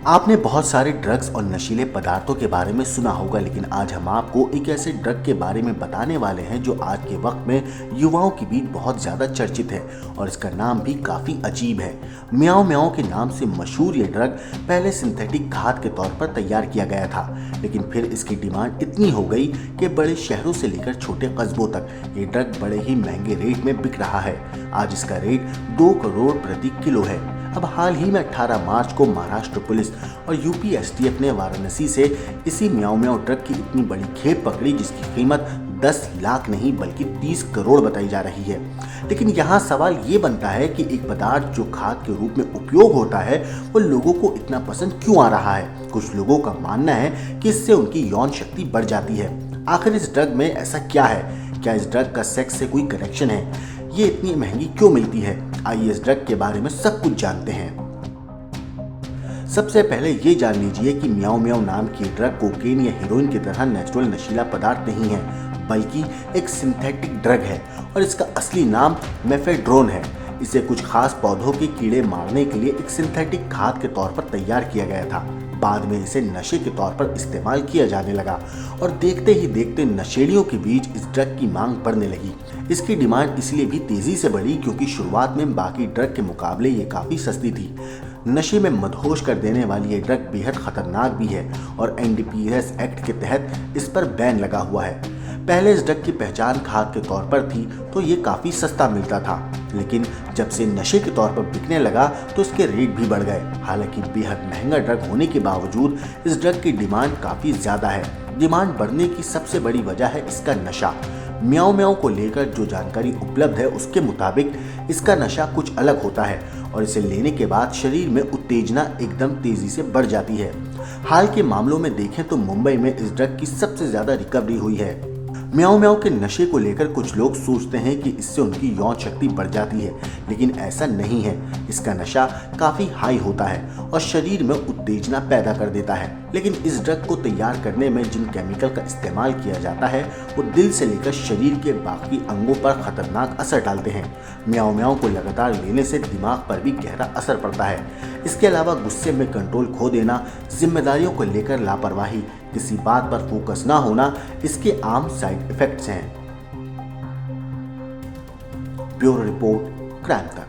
आपने बहुत सारे ड्रग्स और नशीले पदार्थों के बारे में सुना होगा, लेकिन आज हम आपको एक ऐसे ड्रग के बारे में बताने वाले हैं जो आज के वक्त में युवाओं के बीच बहुत ज़्यादा चर्चित है और इसका नाम भी काफ़ी अजीब है। म्याओ म्याओ के नाम से मशहूर ये ड्रग पहले सिंथेटिक खाद के तौर पर तैयार किया गया था, लेकिन फिर इसकी डिमांड इतनी हो गई कि बड़े शहरों से लेकर छोटे कस्बों तक ये ड्रग बड़े ही महंगे रेट में बिक रहा है। आज इसका रेट 2 करोड़ प्रति किलो है। अब हाल ही में 18 मार्च को महाराष्ट्र पुलिस और यूपी एसटीएफ ने वाराणसी से इसी म्याओ म्याओ ड्रग की इतनी बड़ी खेप पकड़ी, जिसकी कीमत 10 लाख नहीं बल्कि 30 करोड़ बताई जा रही है। लेकिन यहाँ सवाल ये बनता है कि एक पदार्थ जो खाद के रूप में उपयोग होता है वो लोगों को इतना पसंद क्यों आ रहा है। कुछ लोगों का मानना है कि इससे उनकी यौन शक्ति बढ़ जाती है। आखिर इस ड्रग में ऐसा क्या है? क्या इस ड्रग का सेक्स से कोई कनेक्शन है? ये इतनी महंगी क्यों मिलती है? आइए इस ड्रग के बारे में सब कुछ जानते हैं। सबसे पहले ये जान लीजिए कि म्याओ म्याओ नाम की ड्रग कोकेन या हीरोइन की तरह नेचुरल नशीला पदार्थ नहीं है, बल्कि एक सिंथेटिक ड्रग है और इसका असली नाम मेफेड्रोन है। इसे कुछ खास पौधों के कीड़े मारने के लिए एक सिंथेटिक खाद के तौर पर तैयार किया गया था। बाद में इसे नशे के तौर पर इस्तेमाल किया जाने लगा और देखते ही देखते नशेड़ियों के बीच इस ड्रग की मांग बढ़ने लगी। इसकी डिमांड इसलिए भी तेजी से बढ़ी क्योंकि शुरुआत में बाकी ड्रग के मुकाबले ये काफी सस्ती थी। नशे में मदहोश कर देने वाली ये ड्रग बेहद खतरनाक भी है और एनडीपीएस एक्ट के तहत इस पर बैन लगा हुआ है। पहले इस ड्रग की पहचान खाद के तौर पर थी तो ये काफी सस्ता मिलता था, लेकिन जब से नशे के तौर पर बिकने लगा तो इसके रेट भी बढ़ गए। हालांकि बेहद महंगा ड्रग होने के बावजूद इस ड्रग की डिमांड काफी ज्यादा है। डिमांड बढ़ने की सबसे बड़ी वजह है इसका नशा। म्याओ म्याओ को लेकर जो जानकारी उपलब्ध है उसके मुताबिक इसका नशा कुछ अलग होता है और इसे लेने के बाद शरीर में उत्तेजना एकदम तेजी से बढ़ जाती है। हाल के मामलों में देखें तो मुंबई में इस ड्रग की सबसे ज्यादा रिकवरी हुई है। म्याओ म्याओ के नशे को लेकर कुछ लोग सोचते हैं कि इससे उनकी यौन शक्ति बढ़ जाती है, लेकिन ऐसा नहीं है। इसका नशा काफी हाई होता है और शरीर में उत्तेजना पैदा कर देता है। लेकिन इस ड्रग को तैयार करने में जिन केमिकल का इस्तेमाल किया जाता है वो दिल से लेकर शरीर के बाकी अंगों पर खतरनाक असर डालते हैं। म्याओ म्याओ को लगातार लेने से दिमाग पर भी गहरा असर पड़ता है। इसके अलावा गुस्से में कंट्रोल खो देना, जिम्मेदारियों को लेकर लापरवाही, किसी बात पर फोकस ना होना इसके आम साइड इफेक्ट्स हैं। Bureau report, crime time.